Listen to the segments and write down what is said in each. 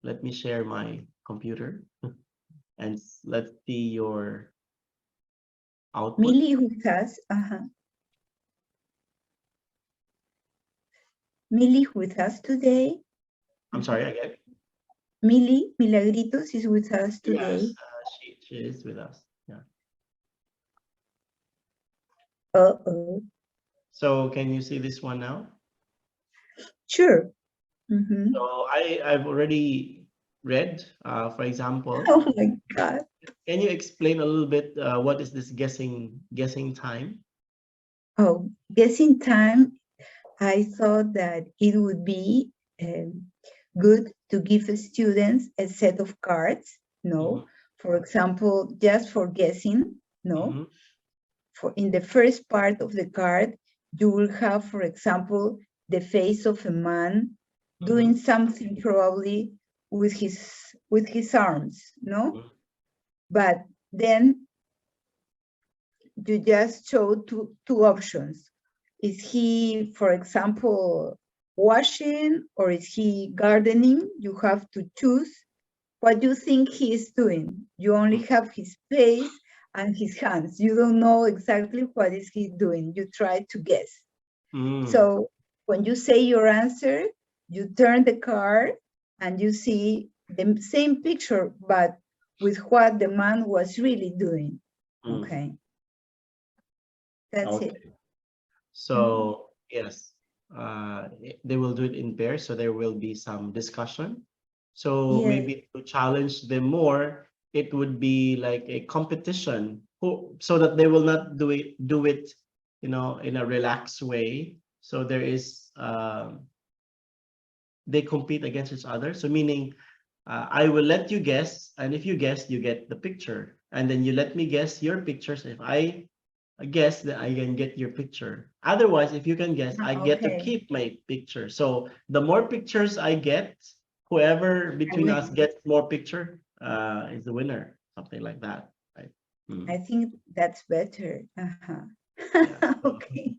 let me share my computer and let's see your output. Millie with us. Millie with us today. I'm sorry, again. Millie Milagritos is with us today. Yes, she is with us. Yeah. Uh-oh. So can you see this one now? Sure. So I've already read, for example. Oh my God. Can you explain a little bit what is this guessing time? Oh, guessing time. I thought that it would be good to give students a set of cards. No, for example, just for guessing. No, for in the first part of the card, you will have, for example, the face of a man doing something probably with his arms. No, but then you just show two options. Is he, for example, washing or is he gardening? You have to choose what you think he is doing. You only have his face and his hands. You don't know exactly what is he doing. You try to guess. So when you say your answer, you turn the card and you see the same picture, but with what the man was really doing. Okay. That's it. So yes, they will do it in pairs, so there will be some discussion. So maybe to challenge them more, it would be like a competition, so that they will not do it, you know, in a relaxed way. So there is they compete against each other. So meaning, I will let you guess, and if you guess, you get the picture, and then you let me guess your pictures. If I guess, that I can get your picture. Otherwise, if you can guess, I get to keep my picture. So the more pictures I get, whoever between us gets more picture is the winner. Something like that, right? I think that's better. Yeah. Okay.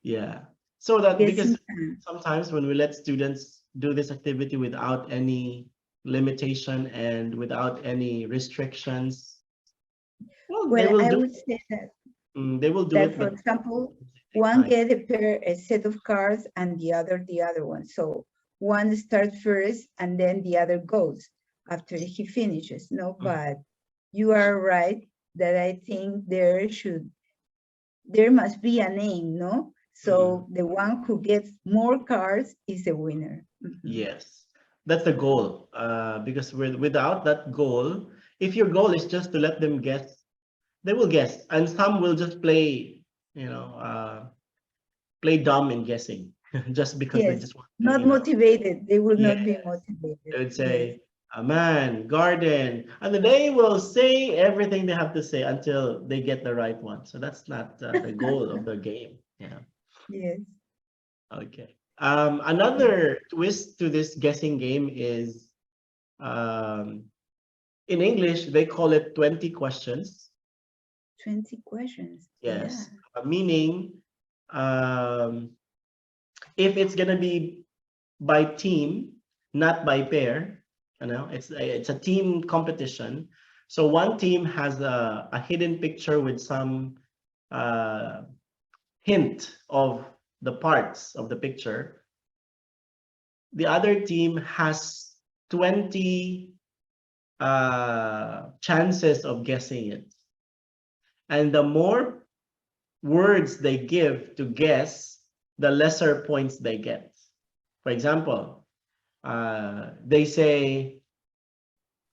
Yeah. So that because Guessing. sometimes when we let students do this activity without any limitation and without any restrictions, well, they Well, will I do would say that they will do it, for but example, one get a set of cards and the other one. So one starts first and then the other goes after he finishes. No, but you are right that I think there must be a name, no? So the one who gets more cards is the winner. Yes, that's the goal. Because without that goal, if your goal is just to let them guess, they will guess, and some will just play, you know, play dumb in guessing, just because they Yes, just want to, not you know. motivated. They will Yes, not be motivated. they would Yes. say a man, garden, and then they will say everything they have to say until they get the right one. So that's not the goal of the game. Yeah. Yes. Okay. Another twist to this guessing game is um, in English, they call it 20 questions. 20 questions. Yes. Meaning, um, if it's going to be by team, not by pair, you know, it's a team competition. So one team has a hidden picture with some uh, hint of the parts of the picture. The other team has 20 chances of guessing it. And the more words they give to guess, the lesser points they get. For example, they say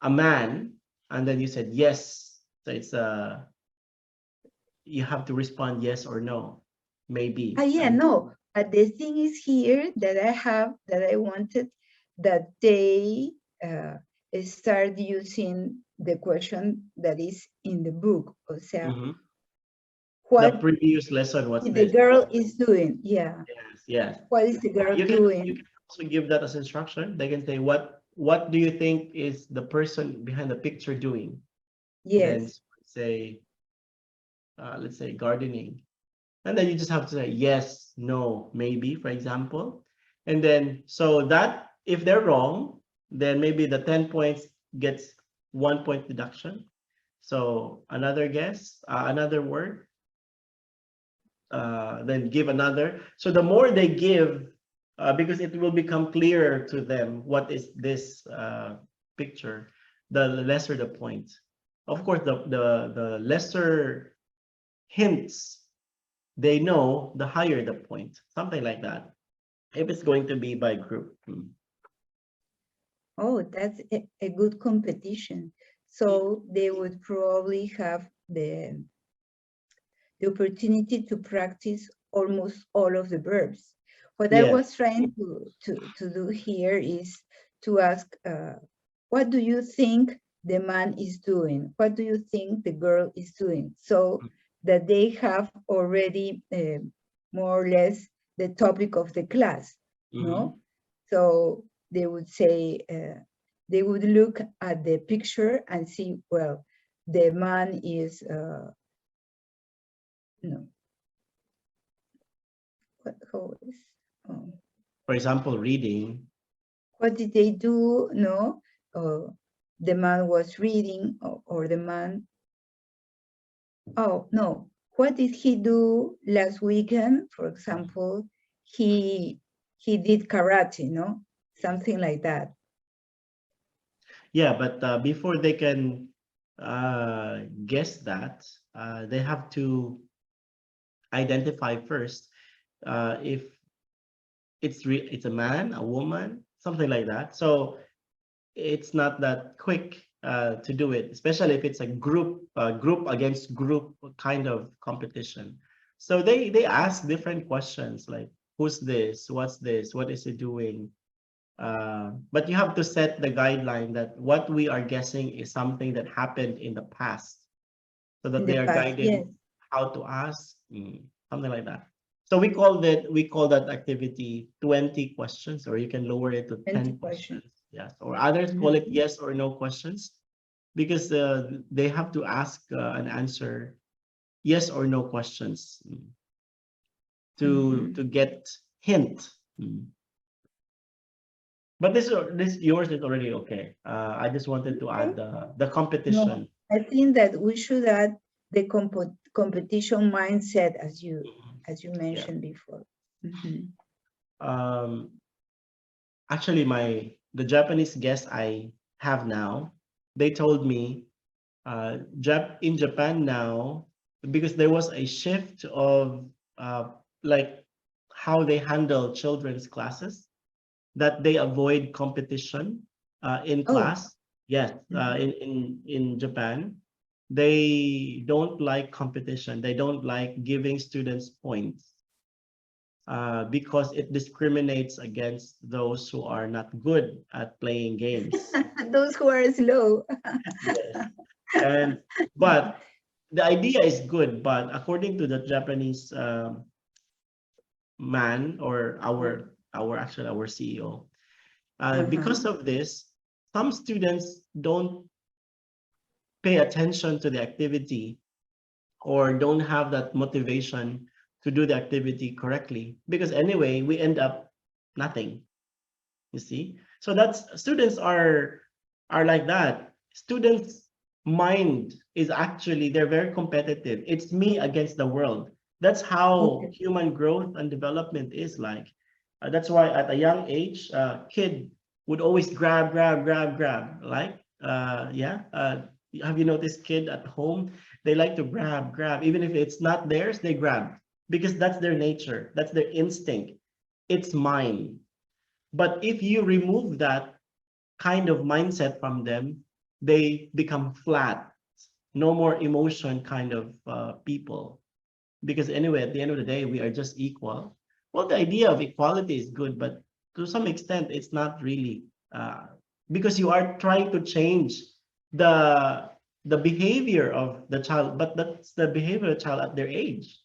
a man, and then you said yes. So it's you have to respond yes or no, maybe. No. But the thing is here that I wanted that they start using the question that is in the book. O sea, what the previous lesson, what's the this? girl is doing. Yeah. Yes. What is the girl You doing? can also give that as instruction. They can say, what do you think is the person behind the picture doing? Then Yes. say, let's say gardening. And then you just have to say yes, no, maybe, for example. And then, so that if they're wrong, then maybe the 10 points gets 1 point deduction. So another guess, another word, then give another. So the more they give, because it will become clearer to them what is this picture, the lesser the point. Of course, the lesser hints they know, the higher the point, something like that. If it's going to be by group. Oh, that's a good competition. So they would probably have the opportunity to practice almost all of the verbs. What I Yes. was trying to do here is to ask, what do you think the man is doing? What do you think the girl is doing? So that they have already more or less the topic of the class, no? So they would say, they would look at the picture and see, well, the man is, no, how is, For example, reading. what did they do? No, the man was reading, or the man, oh no, what did he do last weekend? For example, he did karate, no, something like that. Yeah, but before they can guess that, they have to identify first if it's a man, a woman, something like that. So it's not that quick to do it, especially if it's a group against group kind of competition. So they ask different questions like, who's this? What's this? What is he doing? But you have to set the guideline that what we are guessing is something that happened in the past, so In that the they are past, yes, guided how to ask, something like that. So we call that activity 20 questions, or you can lower it to 20 10 questions. questions. Yes, or others call it Mhm. yes or no questions, because they have to ask and answer yes or no questions to Mhm. get hint. But this yours is already okay. I just wanted to add Okay. the No, competition. I think that we should add the competition mindset, as you Yeah. mentioned before. Mhm. Um, Actually, the Japanese guest I have now, they told me in Japan now, because there was a shift of like how they handle children's classes, that they avoid competition in Oh, class. Yes, mhm. in Japan, they don't like competition. They don't like giving students points because it discriminates against those who are not good at playing games. Those who are slow. Yes, and but the idea is good, but according to the Japanese man, or our CEO, Uh-huh. because of this, some students don't pay attention to the activity, or don't have that motivation to do the activity correctly, because anyway we end up nothing. You see, so that's students are like that. Students mind is actually, they're very competitive. It's me against the world. That's how Okay. human growth and development is like. That's why at a young age, kid would always grab, like yeah, have you noticed kid at home, they like to grab, even if it's not theirs, they grab, because that's their nature, that's their instinct. It's mine. But if you remove that kind of mindset from them, they become flat, no more emotion kind of people. Because anyway, at the end of the day, we are just equal. Well, the idea of equality is good, but to some extent, it's not really, uh, because you are trying to change the the behavior of the child, but that's the behavior of the child at their age.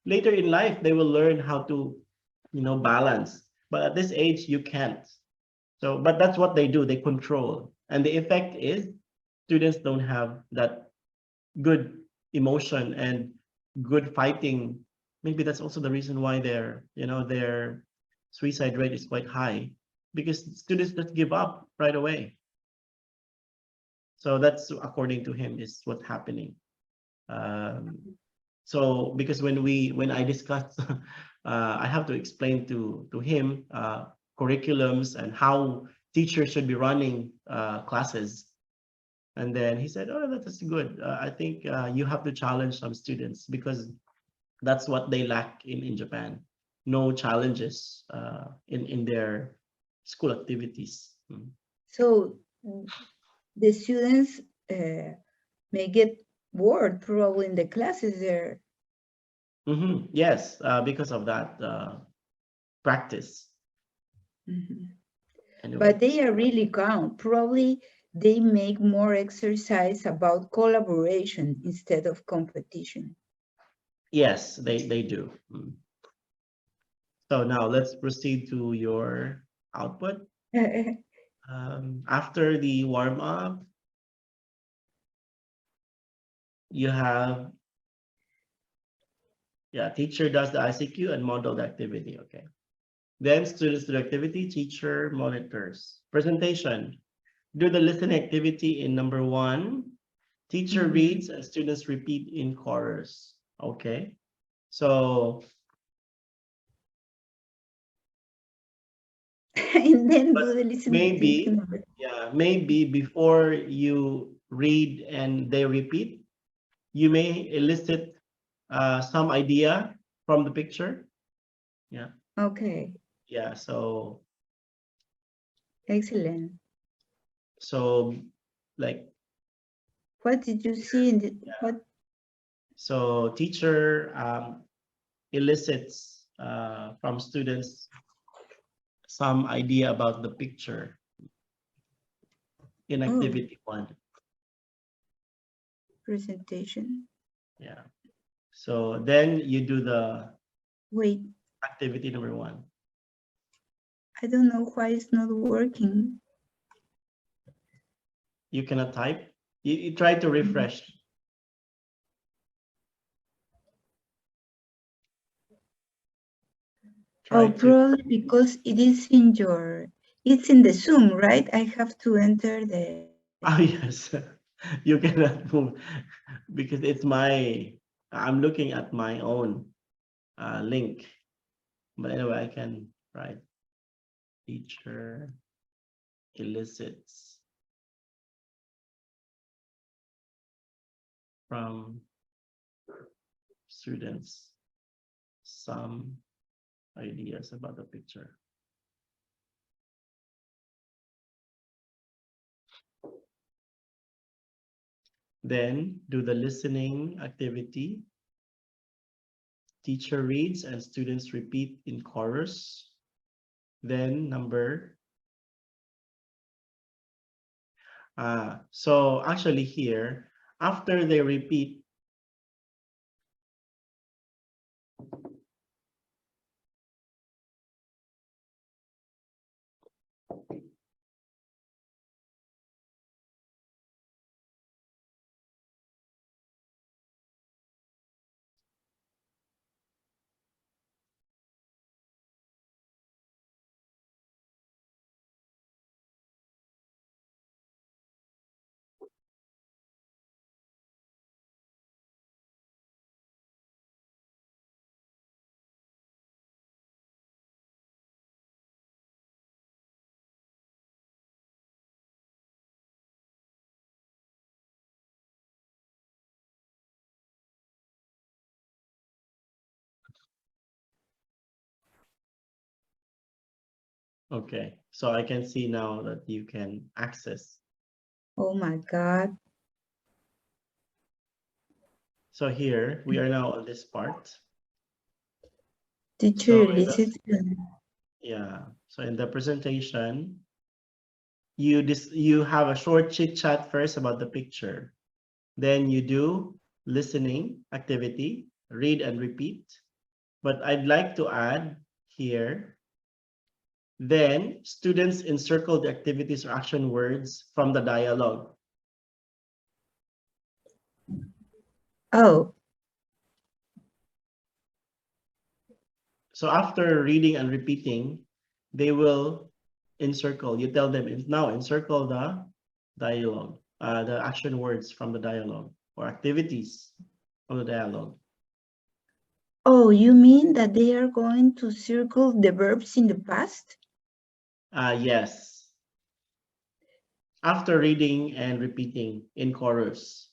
Later in life, they will learn how to, balance. But at this age, you can't. So, but that's what they do. They control. And the effect is students don't have that good emotion and good fighting. Maybe that's also the reason why their suicide rate is quite high. because students just give up right away. So that's according to him is what's happening. Um, so because when I discuss, I have to explain to him curriculums and how teachers should be running classes. And then he said, "Oh, that is good. I think you have to challenge some students because that's what they lack in Japan. No challenges in their school activities." Mm. So the students may get bored probably in the classes there. Yes, because of that practice. Mhm. Anyway, But they are really calm. Probably they make more exercise about collaboration instead of competition. yes, they do. Mm. So now let's proceed to your output. After the warm up, you have, yeah, teacher does the ICQ and model the activity. Okay. Then students do the activity, teacher monitors. Presentation, do the listening activity in number 1. Teacher Mhm. reads and students repeat in chorus. Okay. So, And then but do the listening activity maybe, number. yeah, maybe before you read and they repeat, you may elicit some idea from the picture. Yeah. Okay, Yeah. excellent. So like, What did you see in the yeah. what? So teacher elicits from students some idea about the picture in Oh, activity 1. presentation. Yeah. So then you do the Wait, activity number 1. I don't know why it's not working. You cannot type. You try to refresh. Try Oh, to. probably because it is in your, it's in the Zoom, right? I have to enter the, Oh yes, you cannot move because it's my. I'm looking at my own link, but anyway, I can write teacher elicits from students some ideas about the picture. Then do the listening activity. Teacher reads and students repeat in chorus. Then so actually here, after they repeat, okay, so I can see now that you can access. oh my God. So here we are now on this part. Teacher So elicits. yeah, so in the presentation, you have a short chit chat first about the picture. Then you do listening activity, read and repeat. But I'd like to add here, then students encircle the activities or action words from the dialogue. Oh, So after reading and repeating, they will encircle. You tell them now encircle the dialogue, the action words from the dialogue or activities from the dialogue. Oh, you mean that they are going to circle the verbs in the past? Yes. After reading and repeating in chorus,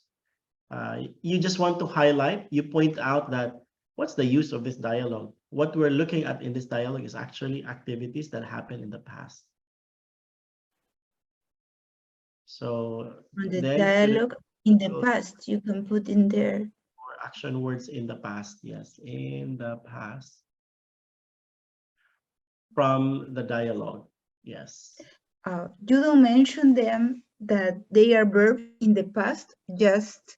you just want to highlight, you point out that what's the use of this dialogue? What we're looking at in this dialogue is actually activities that happened in the past. So On the then students dialogue in the circle past, you can put in there. more action words in the past. Yes, in the past from the dialogue. Yes. You don't mention them that they are verbs in the past, just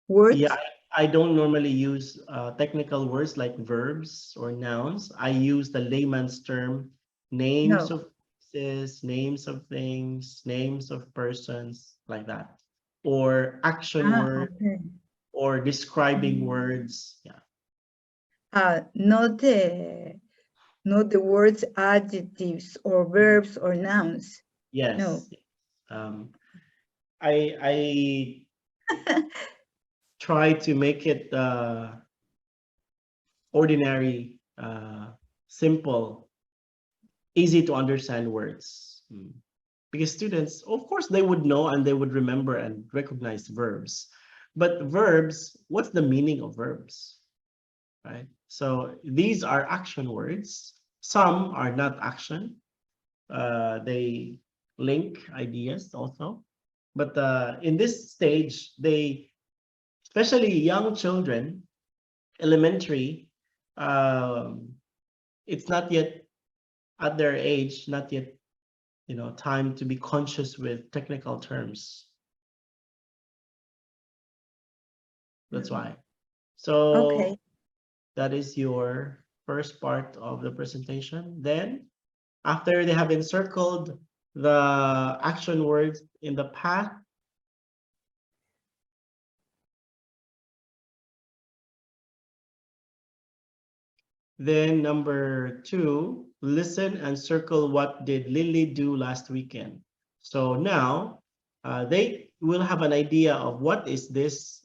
words. Yeah, I don't normally use technical words like verbs or nouns. I use the layman's term, names No. of places, names of things, names of persons, like that. Or action word Okay. or describing Mm. words. Yeah. Not the words adjectives or verbs or nouns. No. Yes. I try to make it ordinary, simple, easy to understand words. Because students, of course, they would know and they would remember and recognize verbs. But verbs, what's the meaning of verbs? Right? So these are action words. Some are not action. They link ideas also. But in this stage, especially young children, elementary, um, it's not yet at their age, not yet time to be conscious with technical terms. That's why. Okay. So that is your first part of the presentation. Then after they have encircled the action words in the past, then number 2, listen and circle what did Lily do last weekend. So now they will have an idea of what is this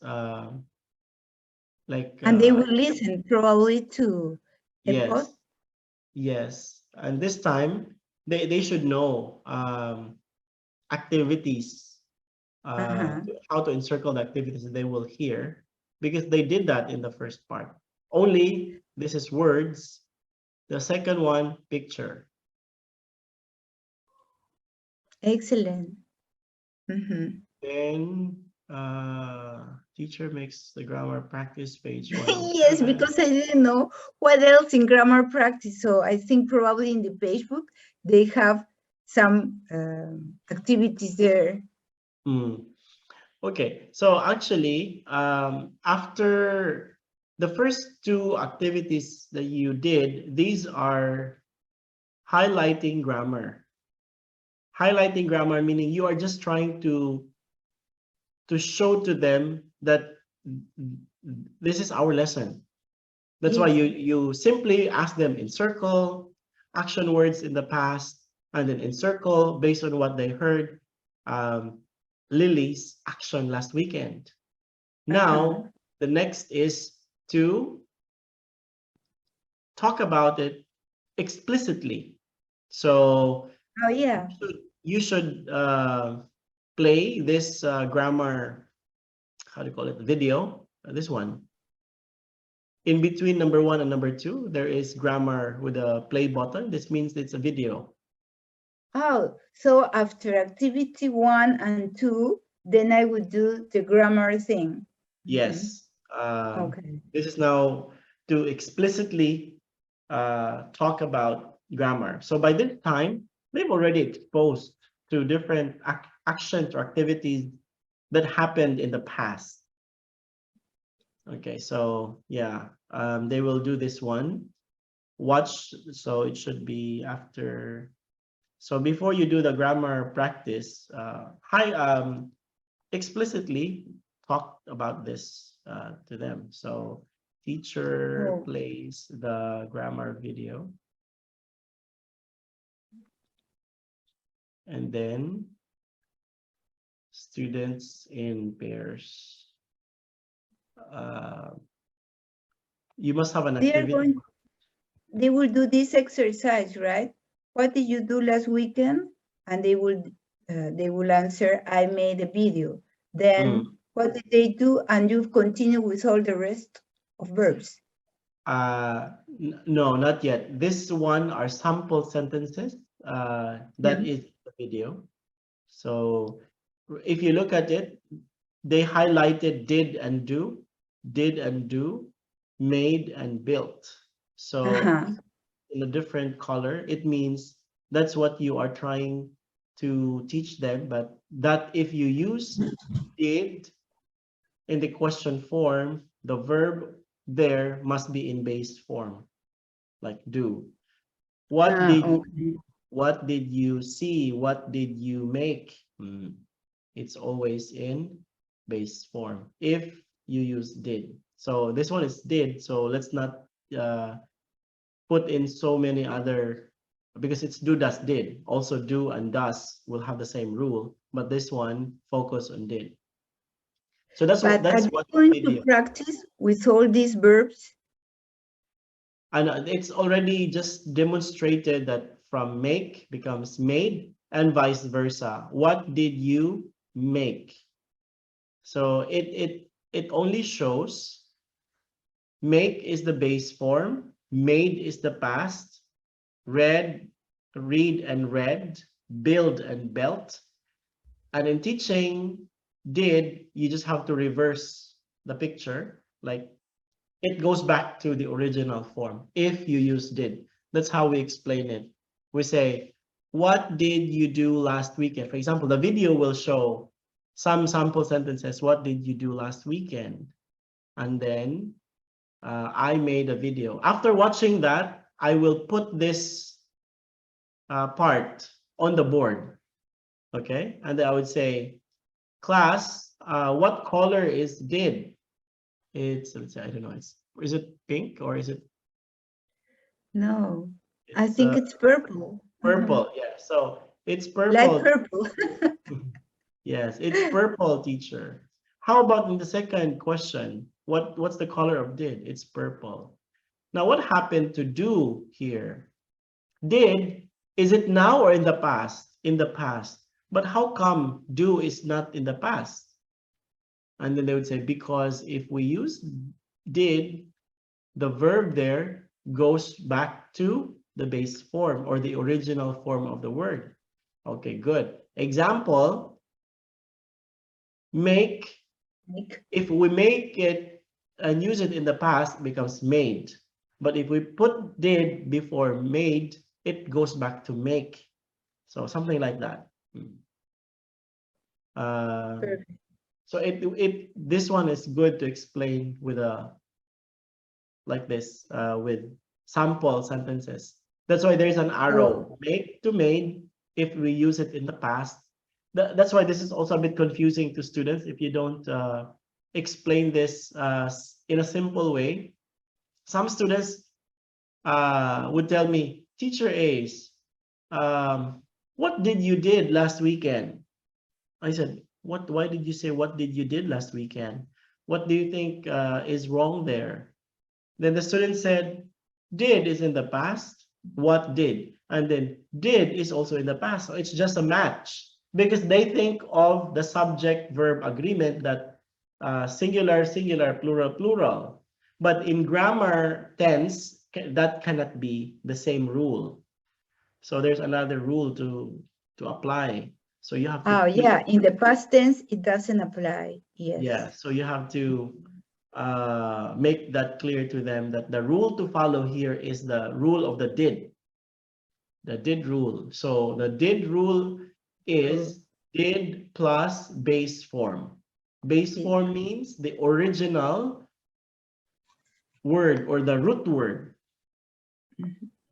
like And they will listen probably to a yes, yes. And this time they should know activities, Uh-huh. how to encircle the activities that they will hear because they did that in the first part. Only this is words. The second one, picture. Excellent. Mm-hmm. Then teacher makes the grammar practice page Yes, 107. because I didn't know what else in grammar practice. So I think probably in the page book, they have some activities there. Okay, so actually, after the first two activities that you did, these are highlighting grammar. Highlighting grammar meaning you are just trying to show to them that this is our lesson. That's why Yes. you simply ask them encircle action words in the past and then encircle based on what they heard Lily's action last weekend. Now, the next is to talk about it explicitly. So Oh, yeah. you should play this grammar, how do you call it, video, this one. In between number 1 and number 2, there is grammar with a play button. This means it's a video. Oh, so after activity 1 and 2, then I would do the grammar thing. Yes. Okay. This is now to explicitly talk about grammar. So by this time, they've already exposed to different actions or activities that happened in the past. Okay, so yeah, they will do this one. Watch, so it should be after. So before you do the grammar practice, explicitly talk about this to them. So teacher Oh, plays the grammar video. and then students in pairs. You must have an activity. They will do this exercise, right? What did you do last weekend? And they will answer, I made a video. Then what did they do? And you continue with all the rest of verbs. No, not yet. This one are sample sentences. That is the video. So if you look at it, they highlighted did and do, made and built. So in a different color, it means that's what you are trying to teach them, but that if you use did in the question form, the verb there must be in base form, like do. What did you see? What did you make? It's always in base form if you use did. So this one is did, so let's not put in so many other, because it's do, does, did. Also do and does will have the same rule, but this one focus on did. So that's what that's are what you going video. to practice with all these verbs? And it's already just demonstrated that from make becomes made and vice versa. What did you make? So it only shows make is the base form, made is the past, read and read, build and belt. And in teaching did, you just have to reverse the picture, like it goes back to the original form if you use did. That's how we explain it. We say, what did you do last weekend? For example, the video will show some sample sentences. What did you do last weekend? And then I made a video. After watching that, I will put this part on the board. Okay. And then I would say, class, what color is did? It's, let's say, I don't know, is it pink or is it? No, I think it's purple. Purple, yeah. So it's Light purple. purple. Yes, it's purple, teacher. How about in the second question? What's the color of did? It's purple. Now, what happened to do here? Did, is it now or in the past? In the past. But how come do is not in the past? And then they would say, because if we use did, the verb there goes back to the base form or the original form of the word. Okay, good. Example, make. If we make it and use it in the past, it becomes made. But if we put did before made, it goes back to make. So something like that. So this one is good to explain with a like this with sample sentences. That's why there's an arrow, make to made, if we use it in the past. That's why this is also a bit confusing to students if you don't explain this in a simple way. Some students would tell me, Teacher Ace, what did you did last weekend? I said, what? Why did you say what did you did last weekend? What do you think is wrong there? Then the student said, did is in the past, what did? And then did is also in the past. So it's just a match because they think of the subject verb agreement that singular, singular, plural, plural. But in grammar tense, that cannot be the same rule. So there's another rule to apply. So you have to yeah, in the past tense, it doesn't apply. Yes. Yeah, so you have to make that clear to them that the rule to follow here is the rule of the did rule. So the did rule is did plus base form. Base form means the original word or the root word.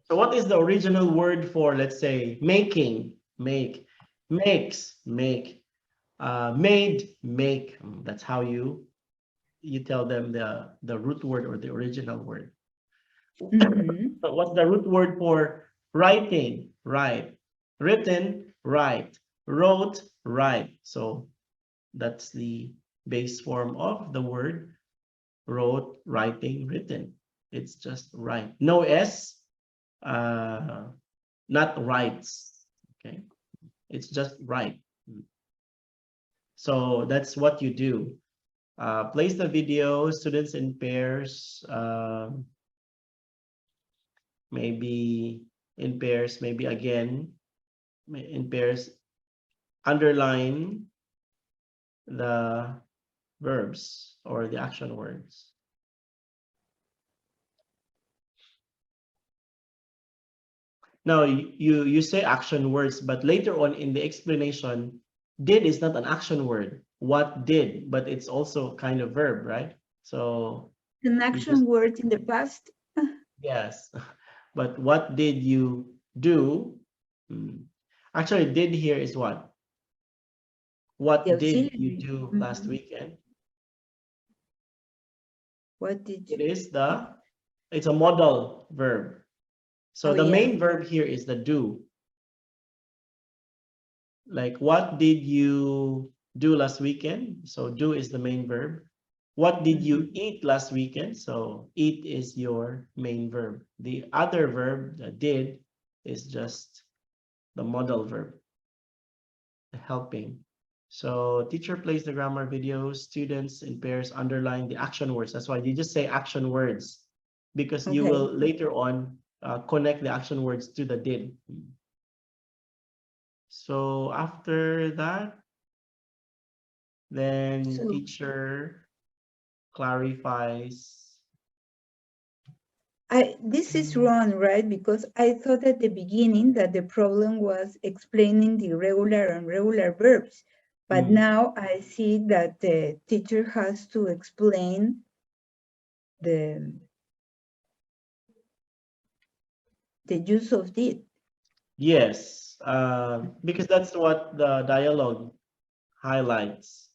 So what is the original word for, let's say, making? Make, makes, make, made, make. That's how you tell them the root word or the original word. But what's the root word for writing? Write. Written, write. Wrote, write. So that's the base form of the word wrote, writing, written. It's just write. No S, not writes. Okay. It's just write. So that's what you do. Place the video, students in pairs, maybe in pairs, maybe again in pairs, underline the verbs or the action words. Now you say action words, but later on in the explanation, did is not an action word. What did, but it's also kind of verb, right? So An you action just, word in the past. yes. But what did you do? Actually, did here is what? The What did you auxiliary. do last weekend? What did It you? is it's a modal verb. So Oh, the yeah. main verb here is the do. Like, what did you do last weekend? So do is the main verb. What did you eat last weekend? So eat is your main verb. The other verb, the did, is just the modal verb, the helping. So teacher plays the grammar video, students in pairs underline the action words. That's why you just say action words, because you Okay. will later on connect the action words to the did. So after that, then So teacher clarifies. this is wrong, right? Because I thought at the beginning that the problem was explaining the regular and regular verbs. But now I see that the teacher has to explain the use of did. Yes, because that's what the dialogue highlights.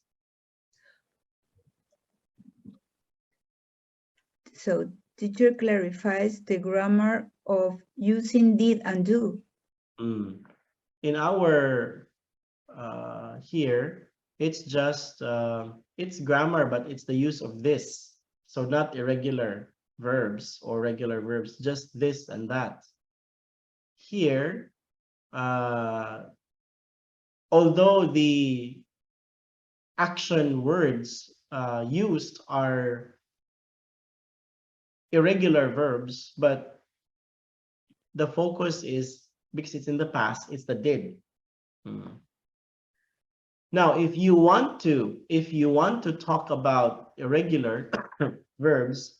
So teacher clarifies the grammar of using did and do. In our here, it's just it's grammar, but it's the use of this. So not irregular verbs or regular verbs, just this and that. Here, although the action words used are irregular verbs, but the focus is, because it's in the past, it's the did. Now, if you want to talk about irregular verbs,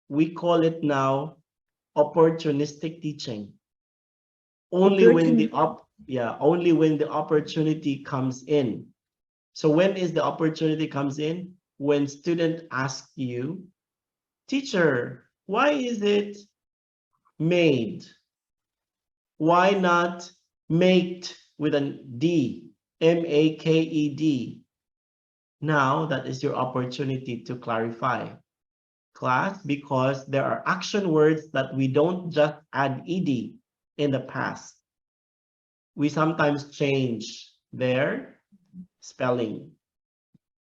we call it now opportunistic teaching. Only when the opportunity comes in. So when is the opportunity comes in? When student asks you, teacher, why is it made? Why not maked with an D, M-A-K-E-D? Now that is your opportunity to clarify, class, because there are action words that we don't just add ed in the past. We sometimes change their spelling.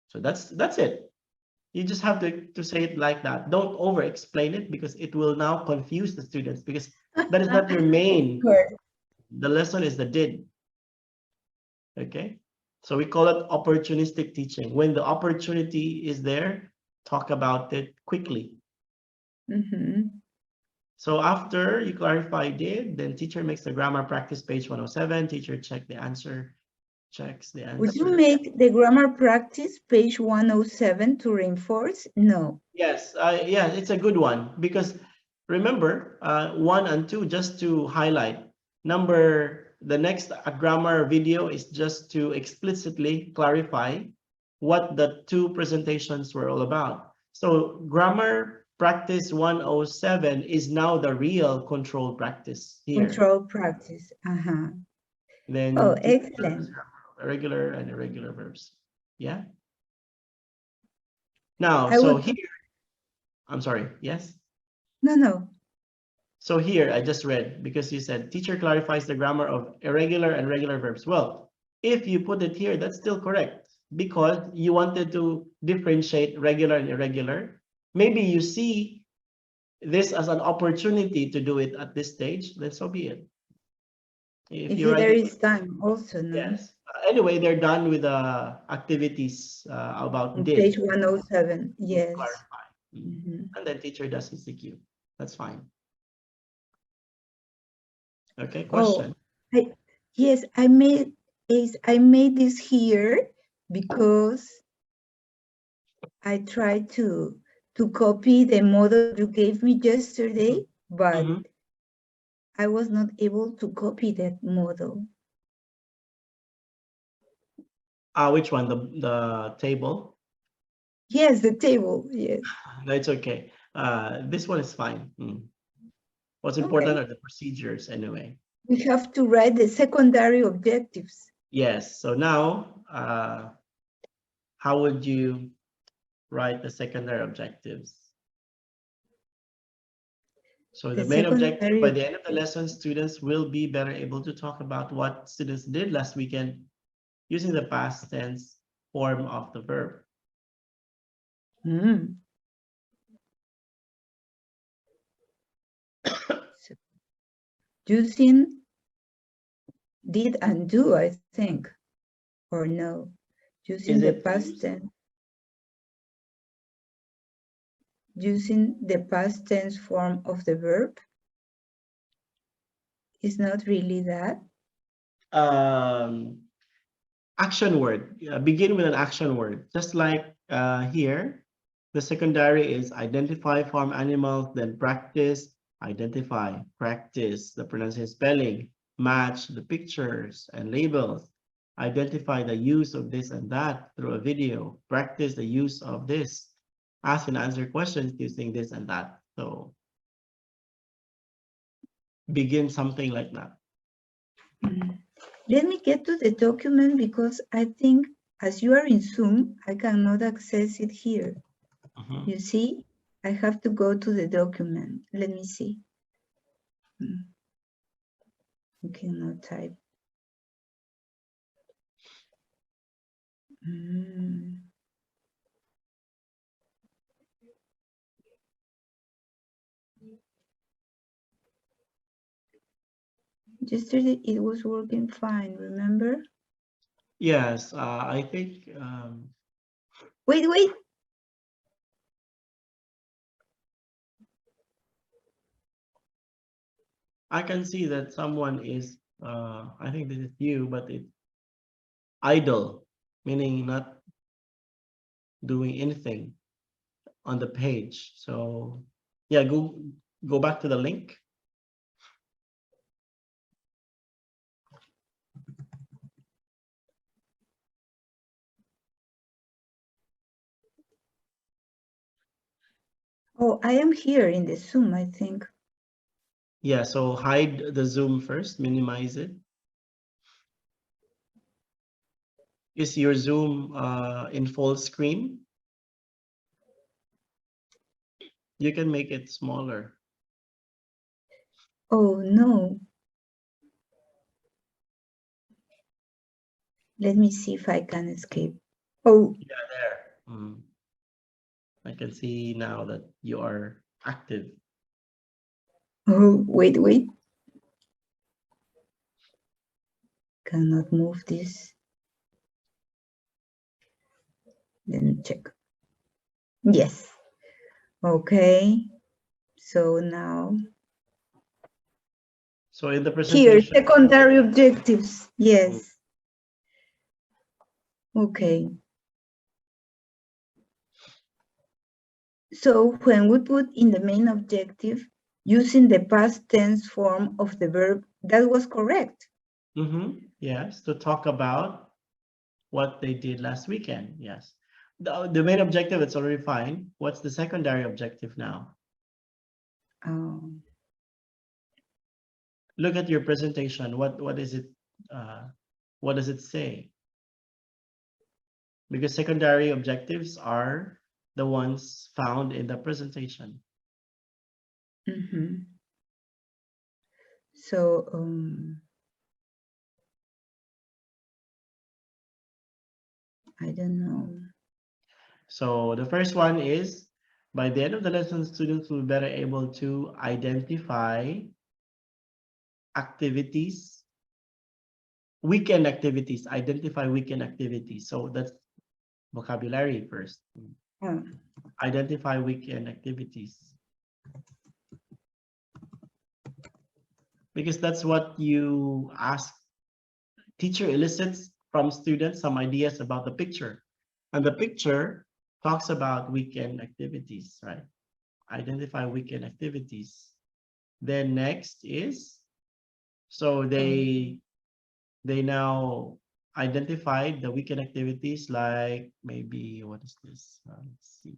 So that's it. You just have to say it like that. Don't over explain it, because it will now confuse the students, because that is not your main. The lesson is the did. Okay, so we call it opportunistic teaching. When the opportunity is there, talk about it quickly. So after you clarify did, then teacher makes the grammar practice page 107. Teacher checks the answer. Would you make the grammar practice page 107 to reinforce? No. Yes, yeah, it's a good one, because remember 1 and 2 just to highlight. The next grammar video is just to explicitly clarify what the two presentations were all about. So grammar practice 107 is now the real control practice here. Control practice. Then excellent. Regular and irregular verbs. Yeah. Now, so here, I'm sorry. Yes. No. So here I just read, because you said teacher clarifies the grammar of irregular and regular verbs. Well, if you put it here, that's still correct, because you wanted to differentiate regular and irregular. Maybe you see this as an opportunity to do it at this stage, then so be it. If you're there writing, is time also, no? yes. Anyway, they're done with the activities about On did. page 107, yes. Clarify. And then teacher does his CQ. That's fine. Okay, question. Yes, I made this here because I tried to copy the model you gave me yesterday, but I was not able to copy that model. Which one? The table? Yes, the table, yes. No, it's okay. This one is fine. What's important are the procedures anyway. We have to write the secondary objectives. Yes. So now, how would you write the secondary objectives? So the main objective, by the end of the lesson, students will be better able to talk about what students did last weekend using the past tense form of the verb. So, using did and do, I think, or no, using the past tense. Using the past tense form of the verb is not really that. Action word. Begin with an action word. Just like here, the secondary is identify farm animals, then practice, identify, practice the pronunciation, spelling, match the pictures and labels, identify the use of this and that through a video, practice the use of this, ask and answer questions using this and that. So begin something like that. Let me get to the document because I think as you are in Zoom, I cannot access it here. You see, I have to go to the document. Let me see. You cannot type. Yesterday it was working fine, remember? Yes, I think. Wait. I can see that someone is, I think this is you, but it's idle, meaning not doing anything on the page. So yeah, go back to the link. Oh, I am here in the Zoom, I think. Yeah, so hide the Zoom first, minimize it. Is your Zoom in full screen? You can make it smaller. Oh, no. Let me see if I can escape. Oh. Yeah, there. I can see now that you are active. Oh, wait. Cannot move this. Let me check. Yes. Okay. So now. So in the presentation. Here, secondary objectives. Yes. Okay. So when we put in the main objective, using the past tense form of the verb, that was correct. Yes, to talk about what they did last weekend. Yes. The main objective, it's already fine. What's the secondary objective now? Look at your presentation. What is it? What does it say? Because secondary objectives are the ones found in the presentation. So I don't know. So the first one is, by the end of the lesson, students will be better able to identify activities, weekend activities, identify weekend activities. So that's vocabulary first. Oh, Identify weekend activities. Because that's what you ask. Teacher elicits from students some ideas about the picture. And the picture talks about weekend activities, right? Identify weekend activities. Then next is, so they now identified the weekend activities, like maybe, what is this? Let's see.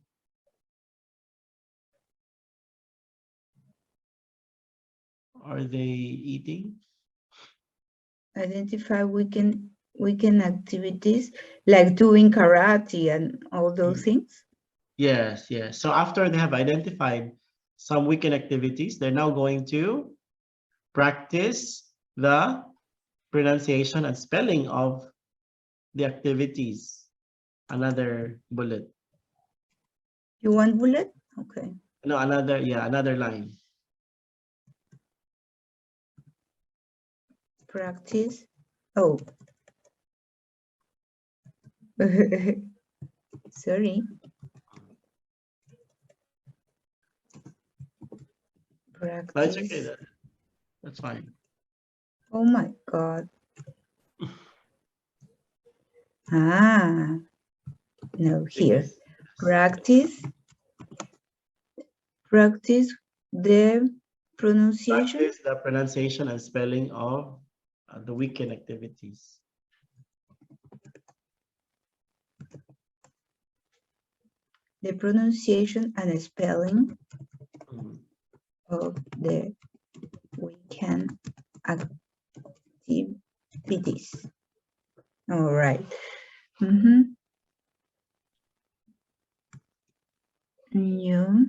Are they eating? identify weekend activities like doing karate and all those things. Yes, yes. So after they have identified some weekend activities, they're now going to practice the pronunciation and spelling of the activities. Another bullet. You want bullet? Okay. No, another line. Practice. Oh. Sorry. That's okay. Practice. That's fine. Oh my God. Ah, no, here. Because Practice the pronunciation. practice the pronunciation and spelling of the weekend activities. The pronunciation and spelling Mhm. of the weekend activities. All right. New.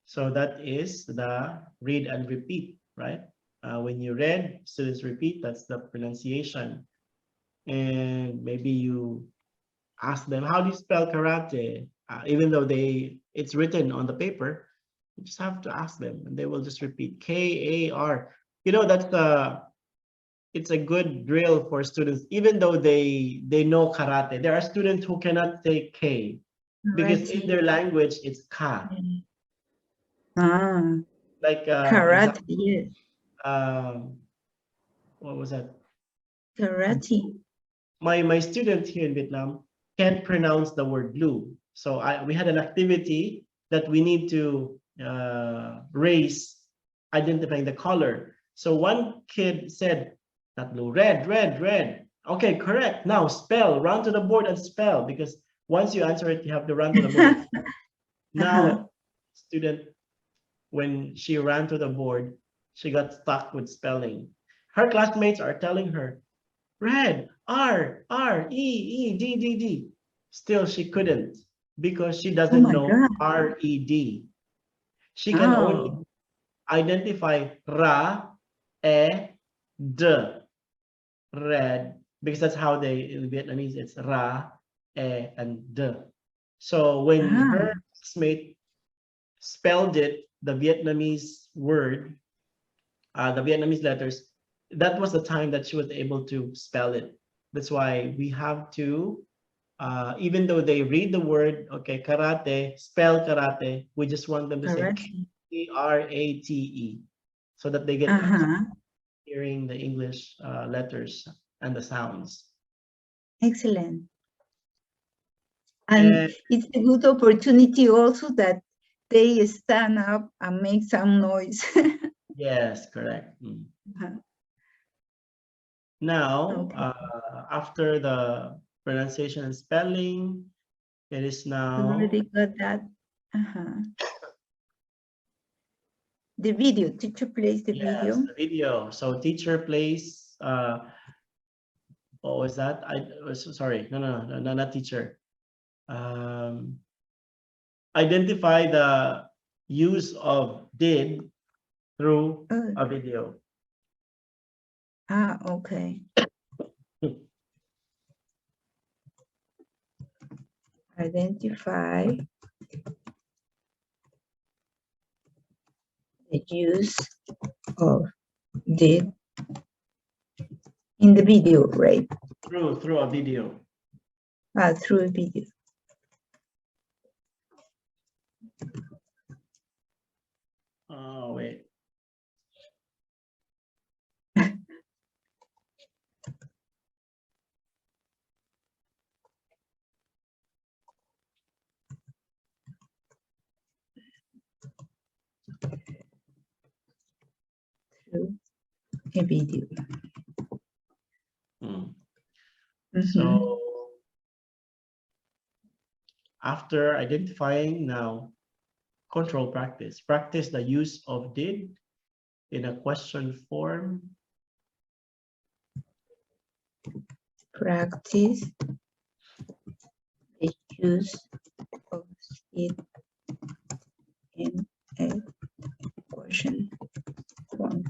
So that is the read and repeat, right? When you read, students repeat, that's the pronunciation. And maybe you ask them, how do you spell karate? Even though it's written on the paper, you just have to ask them and they will just repeat K-A-R. You know, it's a good drill for students, even though they know karate. There are students who cannot say K because in Karate. their language it's ka. Ah, Like karate. example, Yes, what was that? karate. My student here in Vietnam can't pronounce the word blue. So we had an activity that we need to raise identifying the color. So one kid said, not blue, red, red, red. Okay, correct. Now spell, run to the board and spell, because once you answer it, you have to run to the board. Uh-huh. Now, student, when she ran to the board, she got stuck with spelling. Her classmates are telling her, red, R, R, E, E, D, D, D. Still, she couldn't because she Oh doesn't my know God. R-E-D. She can only Oh, identify ra, e, d, red, because that's how they, in Vietnamese, it's ra, e, and d. So when ah, her classmate spelled it, the Vietnamese word, the Vietnamese letters, that was the time that she was able to spell it. That's why we have to, even though they read the word, okay, karate, spell karate, we just want them to say karate. K-R-A-T-E, so that they get Uh-huh. hearing the English letters and the sounds. Excellent. And And it's a good opportunity also that they stand up and make some noise. yes, correct. Uh-huh. Now, Okay. after the pronunciation and spelling, it is We now already got that. Uh-huh. The video. Teacher plays the yes, video. the video. So teacher plays, what was that? I was sorry. No, not teacher. Um, Identify the use of did through Oh, a video. Ah, okay. Identify the use of did in the video, right? Through a video. Through a video. Oh, wait. Through a video. So after identifying, now control practice. Practice the use of did in a question form. Practice the use of it in a question form.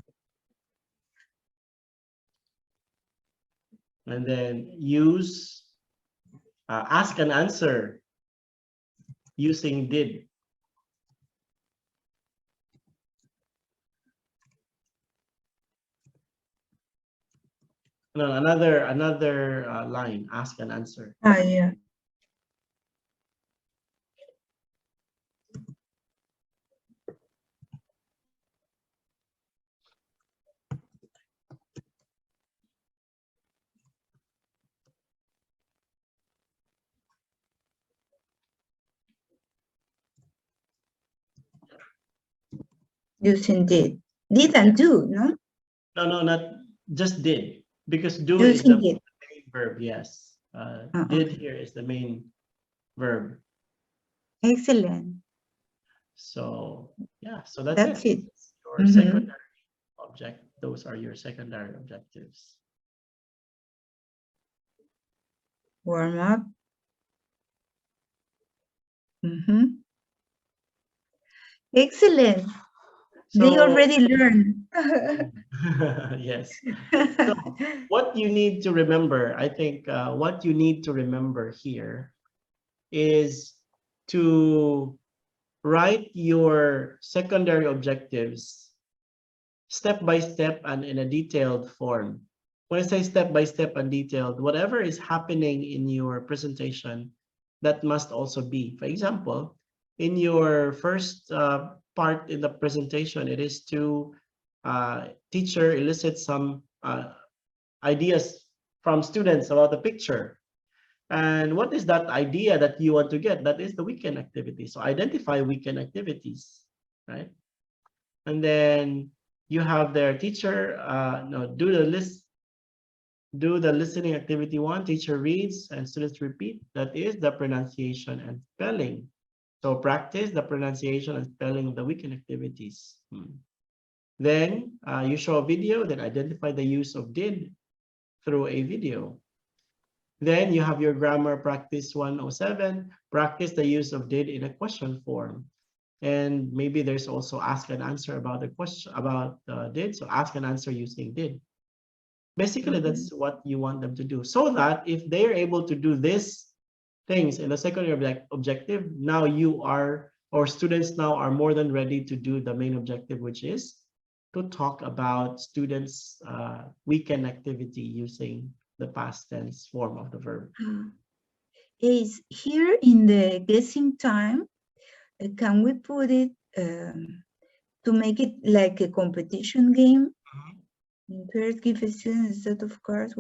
And then use, ask and answer using did. No, another line, ask and answer. Yeah. Using did. Did and do, no? No, not just did, because do is Using the did. main verb, yes. Did here is the main verb. Excellent. So yeah, so that's That's it. Your secondary object. Those are your secondary objectives. Warm up. Excellent. So, they already learned. yes. So what you need to remember, I think what you need to remember here is to write your secondary objectives step by step and in a detailed form. When I say step by step and detailed, whatever is happening in your presentation, that must also be. For example, in your first part in the presentation, it is to teacher elicit some ideas from students about the picture. And what is that idea that you want to get? That is the weekend activity. So identify weekend activities, right? And then you have their teacher, no, do the listening activity 1, teacher reads and students repeat. That is the pronunciation and spelling. So practice the pronunciation and spelling of the weekend activities. Then you show a video, then identify the use of did through a video. Then you have your grammar practice 107, practice the use of did in a question form. And maybe there's also ask and answer about the question about did. So ask and answer using did. Basically, that's what you want them to do. So that if they're able to do these things in the secondary objective, now you are, or students now are more than ready to do the main objective, which is to talk about students' weekend activity using the past tense form of the verb. Is here in the guessing time, can we put it to make it like a competition game? First, give a student a set of cards.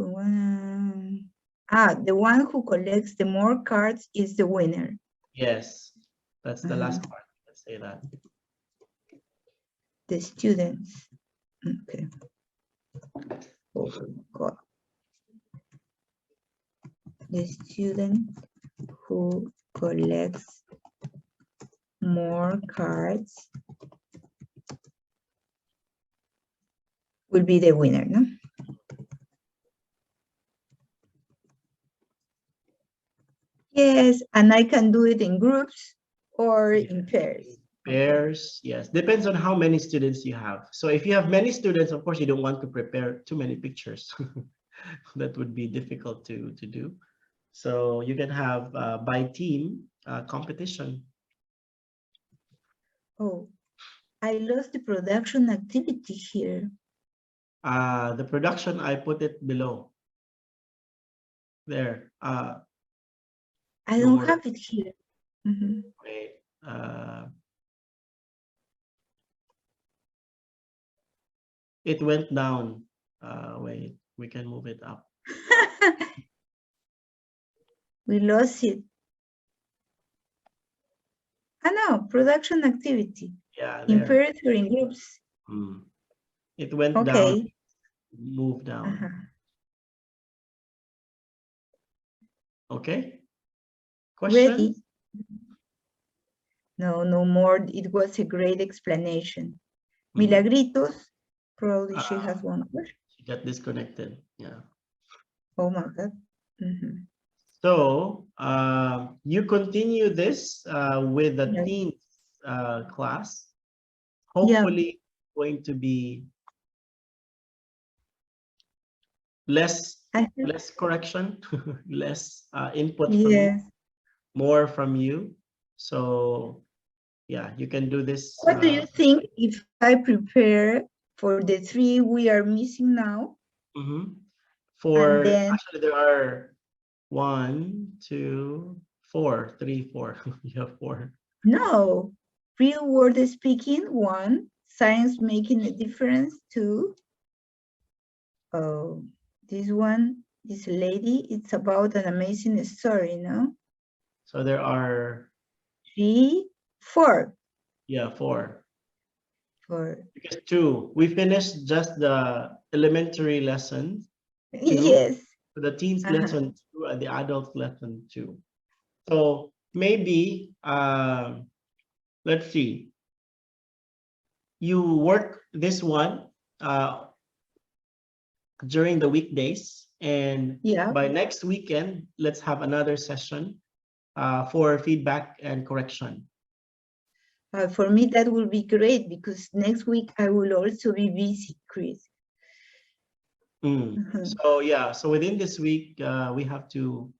The one who collects the more cards is the winner. Yes, that's the last part. Let's say that. The students. Okay. Oh, God. The student who collects more cards will be the winner, no? Yes, and I can do it in groups or in pairs. pairs. Yes, depends on how many students you have. So if you have many students, of course, you don't want to prepare too many pictures. That would be difficult to do. So you can have by team competition. Oh, I lost the production activity here. The production, I put it below. There. I No don't more. have it here. Mhm. Wait. It went down. Wait, we can move it up. We lost it. Ah, no, production activity. Yeah, In there. pairs or in groups. It went down, Okay. moved down. Okay. Ready? Questions? No, no more. It was a great explanation. Mhm. Milagritos, probably she has one question. She got disconnected. Yeah. Oh my God. Mhm. So you continue this with the Yeah. teens class. Yeah. Hopefully, going to be less I think, correction, less input from me, yes. more from you. So yeah, you can do this. What do you think if I prepare for the three we are missing now? Mhm. And For then, actually, there are 1, 2, 4, 3, 4. You have 4. no, real world speaking, one, science making a difference, two, oh, this one, this lady, it's about an amazing story, no? So there are, 3, 4. yeah, 4. 4. Because 2, we finished just the elementary lesson 2, Yes. the teens Uh-huh. lesson 2, and the adult lesson 2. So maybe, let's see, you work this one during the weekdays, and Yeah. by next weekend, let's have another session for feedback and correction. For me, that will be great because next week I will also be busy, Chris. So yeah, so within this week, we have to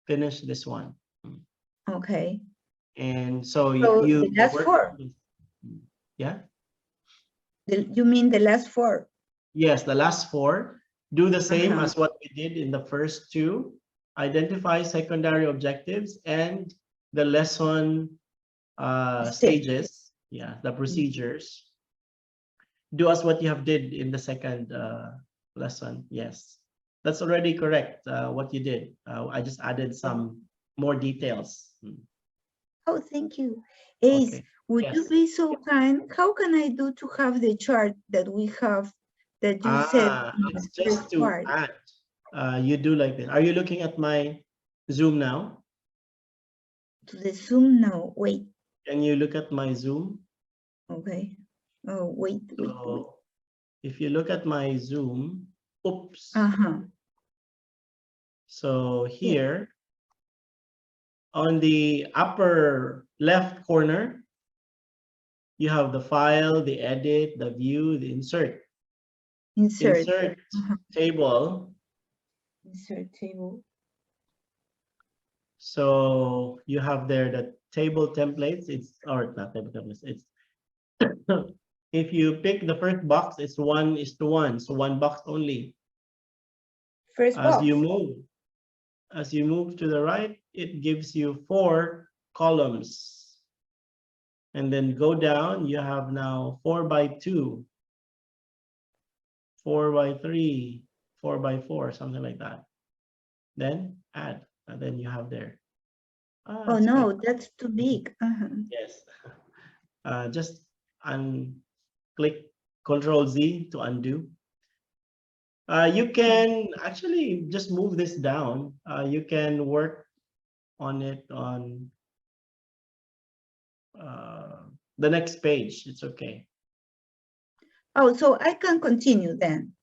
finish this one. Okay. And so So you the last work, 4. yeah? You mean the last 4? Yes, the last 4. Do the same Uh-huh. as what we did in the first 2. Identify secondary objectives and the lesson Step. stages, yeah, the procedures. Do as what you have did in the second lesson. Yes, that's already correct. What you did. I just added some more details. Oh, thank you. Ace, Okay. would you Yes. be so kind? How can I do to have the chart that we have that you said in the It's just first to part? add. You do like this. Are you looking at my Zoom now? To the Zoom now. Wait. Can you look at my Zoom? Okay. Oh, wait. So if you look at my Zoom, oops. Uh-huh. So Yeah. here on the upper left corner, you have the file, the edit, the view, the insert. Insert. Insert table. Insert table. So you have there the table templates. It's or not table templates. It's if you pick the first box, it's 1:1. So one box only. First As box. you move to the right, it gives you 4 columns. And then go down, you have now 4x2, 4x3, 4x4, something like that. Then add, and then you have there. Oh It's quite, no, that's too big. yes. Just click Control Z to undo. You can actually just move this down. You can work on it on the next page. It's okay. Oh, so I can continue then,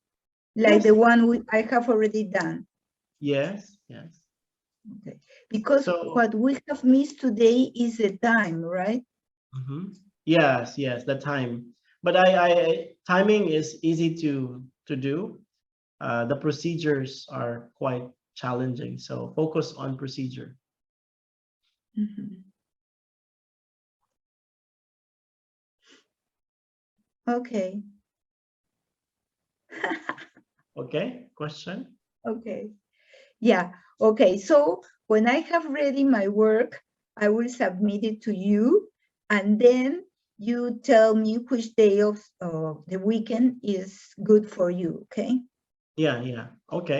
like Yes. the one I have already done. Yes. Yes. Okay. Because So what we have missed today is the time, right? Yes, yes, the time. But I timing is easy to do. The procedures are quite challenging. So focus on procedure. Mhm. Okay. Okay, question? Okay. Yeah. Okay. So when I have ready my work, I will submit it to you, and then you tell me which day of the weekend is good for you. Okay. Yeah, yeah. Okay.